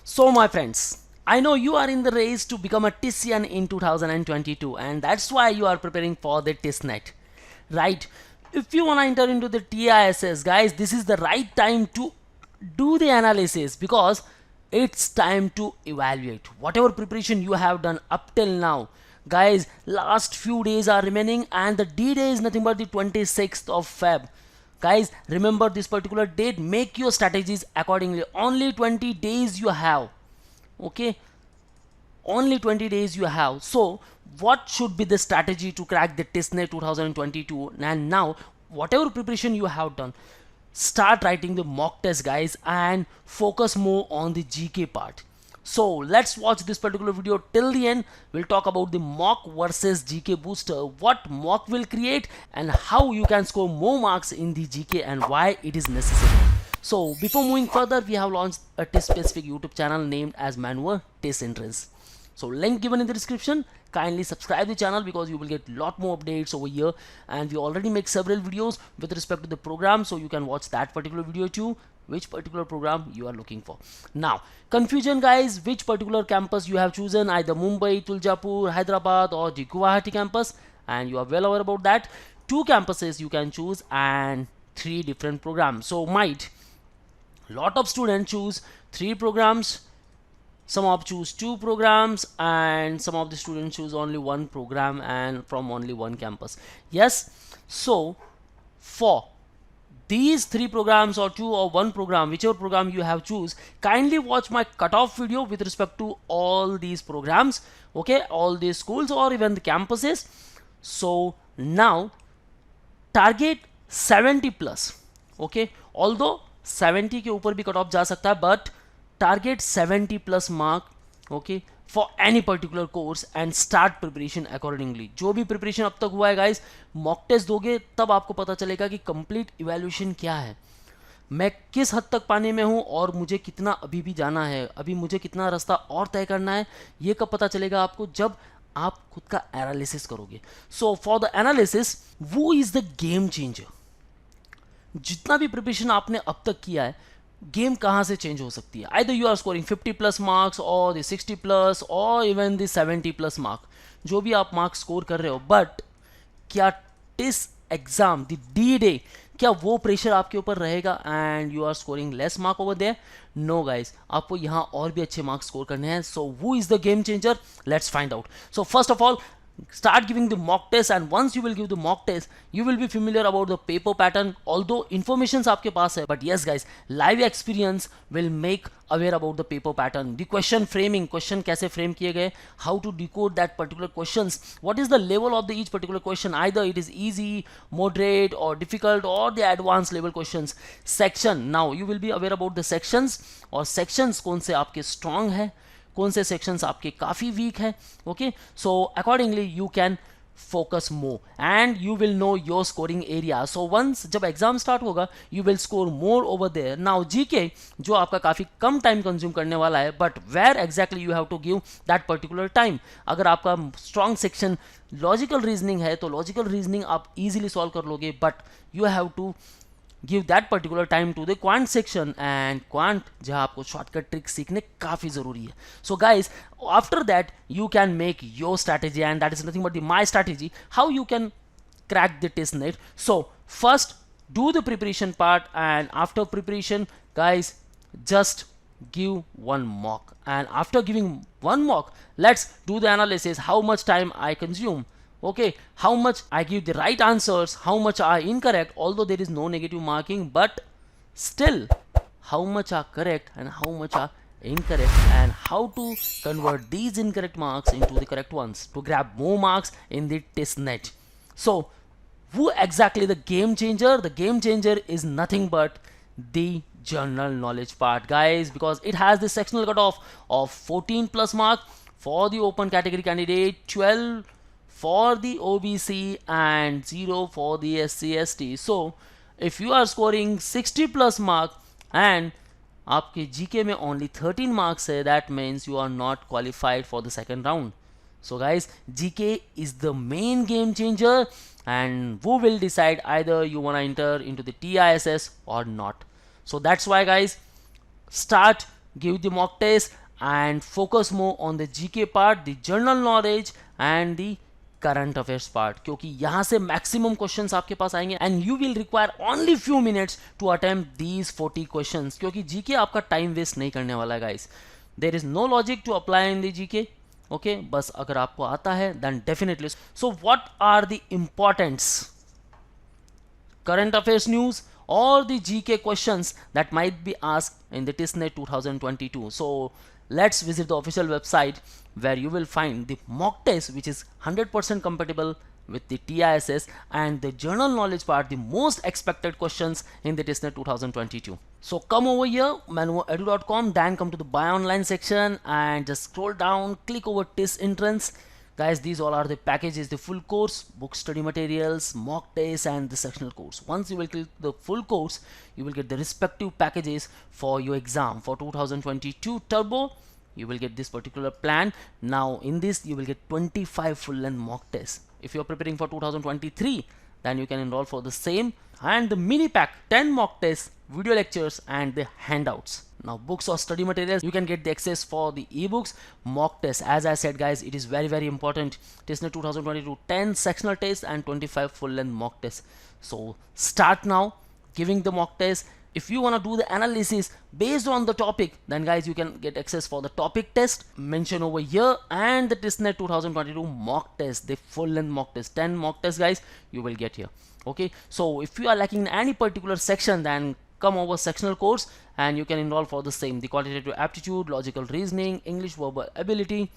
So my friends, I know you are in the race to become a Tissian in 2022 and that's why you are preparing for the Tissnet, right? If you want to enter into the TISS, guys, this is the right time to do the analysis because it's time to evaluate whatever preparation you have done up till now. Guys, last few days are remaining and the D-Day is nothing but the 26th of Feb. Guys, remember this particular date, make your strategies accordingly. Only 20 days you have, okay? Only 20 days you have. So what should be the strategy to crack the Tissnet 2022? And now whatever preparation you have done, start writing the mock test, guys, and focus more on the GK part. So let's watch this particular video till the end. We'll talk about the mock versus GK booster, what mock will create and how you can score more marks in the GK and why it is necessary. So before moving further, we have launched a test specific YouTube channel named as Manoeuvre Education. So link given in the description. Kindly subscribe the channel because you will get lot more updates over here, and we already make several videos with respect to the program, so you can watch that particular video too, which particular program you are looking for. Now confusion, guys, which particular campus you have chosen, either Mumbai, Tuljapur, Hyderabad or the Guwahati campus, and you are well aware about that. Two campuses you can choose and three different programs. So might lot of students choose three programs, some of choose two programs, and some of the students choose only one program and from only one campus. Yes, so for these three programs or two or one program, whichever program you have choose, kindly watch my cutoff video with respect to all these programs, okay, all these schools or even the campuses. So now target 70 plus, okay, although 70 के ऊपर भी cut off जा सकता है, but target 70 plus mark, okay, for any particular course and start preparation accordingly. जो भी preparation अब तक हुआ है guys, mock test दोगे तब आपको पता चलेगा कि complete evaluation क्या है, मैं किस हद तक पाने में हूँ और मुझे कितना अभी भी जाना है, अभी मुझे कितना रास्ता और तय करना है, ये कब पता चलेगा आपको, जब आप खुद का एनालिसिस करोगे. सो फॉर द एनालिसिस, वो इज द गेम चेंजर. जितना भी प्रिपरेशन आपने अब तक किया है, गेम कहाँ से चेंज हो सकती है. Either you are scoring 50 plus marks और द 60 प्लस और इवन द 70 प्लस मार्क, जो भी आप मार्क्स स्कोर कर रहे हो, बट क्या this exam the D day, क्या वो प्रेशर आपके ऊपर रहेगा and you are scoring less mark over there? No guys, आपको यहाँ और भी अच्छे मार्क्स स्कोर करने हैं. सो वो is the game changer, let's find out. So first of all, start giving the mock test, and once you will give the mock test, you will be familiar about the paper pattern, although informations आपके पास है, but yes guys, live experience will make aware about the paper pattern. The question framing, question कैसे frame किए गए, how to decode that particular questions, what is the level of the each particular question, either it is easy, moderate or difficult or the advanced level questions. Section, now you will be aware about the sections, और sections कौन से आपके strong है, कौन से sections आपके काफ़ी weak है. Okay, so accordingly you can focus more and you will know your scoring area. So once जब एग्जाम स्टार्ट होगा, you will score more over there. Now GK जो आपका काफ़ी कम टाइम कंज्यूम करने वाला है, but where exactly you have to give that particular time. अगर आपका स्ट्रॉन्ग सेक्शन लॉजिकल रीजनिंग है तो लॉजिकल रीजनिंग आप इजीली सॉल्व कर लोगे, but you have to give that particular time to the quant section, and quant जहाँ आपको shortcut tricks सीखने काफ़ी ज़रूरी है. So guys, after that you can make your strategy, and that is nothing but my strategy how you can crack the Tissnet. So first do the preparation part, and after preparation guys, just give one mock, and after giving one mock, let's do the analysis how much time I consume. Okay, how much I give the right answers, how much are incorrect, although there is no negative marking, but still how much are correct and how much are incorrect, and how to convert these incorrect marks into the correct ones to grab more marks in the Tissnet. So who exactly the game changer? The game changer is nothing but the general knowledge part, guys, because it has the sectional cutoff of 14 plus mark for the open category candidate, 12 for the OBC and 0 for the SC ST. So if you are scoring 60 plus mark and आपके GK में only 13 marks है, that means you are not qualified for the second round. So guys, GK is the main game changer, and who will decide either you want to enter into the TISS or not. So that's why guys, start give the mock test and focus more on the GK part, the general knowledge and the current affairs part, क्योंकि यहाँ से maximum questions आपके पास आएंगे and you will require only few minutes to attempt these 40 questions, क्योंकि जीके आपका time waste नहीं करने वाला है guys. There is no logic to apply in the GK. Okay, बस अगर आपको आता है then definitely. So what are the importants current affairs news or the GK questions that might be asked in the Tissnet 2022. So let's visit the official website where you will find the mock test which is 100% compatible with the TISS and the general knowledge part, the most expected questions in the Tissnet 2022. So come over here, manoeuvreedu.com, then come to the buy online section and just scroll down, click over TIS entrance. Guys, these all are the packages, the full course, book study materials, mock tests and the sectional course. Once you will click the full course, you will get the respective packages for your exam. For 2022 turbo, you will get this particular plan. Now in this you will get 25 full length mock tests. If you are preparing for 2023, then you can enroll for the same, and the mini pack 10 mock tests, video lectures and the handouts. Now books or study materials, you can get the access for the ebooks, mock tests. As I said guys, it is very important. Tissnet 2022 10 sectional tests and 25 full length mock tests. So start now giving the mock test. If you want to do the analysis based on the topic, then guys you can get access for the topic test mentioned over here and the Tissnet 2022 mock test, the full length mock test, 10 mock tests guys you will get here. Okay, so if you are lacking in any particular section, then come over sectional course and you can enroll for the same, the quantitative aptitude, logical reasoning, English verbal ability,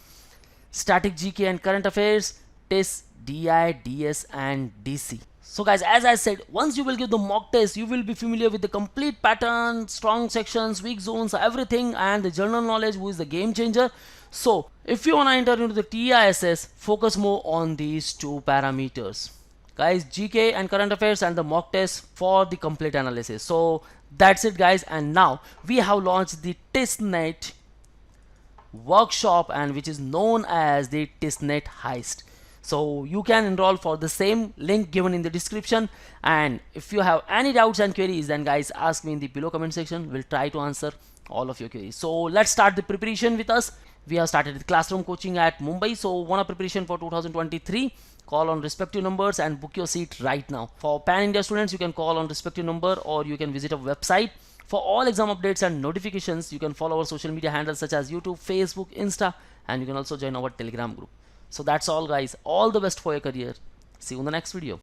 static GK and current affairs, test, DI, DS and DC. So guys, as I said, once you will give the mock test, you will be familiar with the complete pattern, strong sections, weak zones, everything, and the general knowledge, who is the game changer. So if you want to enter into the TISS, focus more on these two parameters guys, GK and current affairs and the mock test for the complete analysis. So that's it guys, and now we have launched the Tissnet workshop, and which is known as the Tissnet heist. So you can enroll for the same, link given in the description, and if you have any doubts and queries, then guys ask me in the below comment section. We'll try to answer all of your queries. So let's start the preparation with us. We have started the classroom coaching at Mumbai. So want a preparation for 2023, call on respective numbers and book your seat right now. For Pan India students, you can call on respective number or you can visit our website. For all exam updates and notifications, you can follow our social media handles such as YouTube, Facebook, Insta, and you can also join our Telegram group. So that's all guys, all the best for your career. See you in the next video.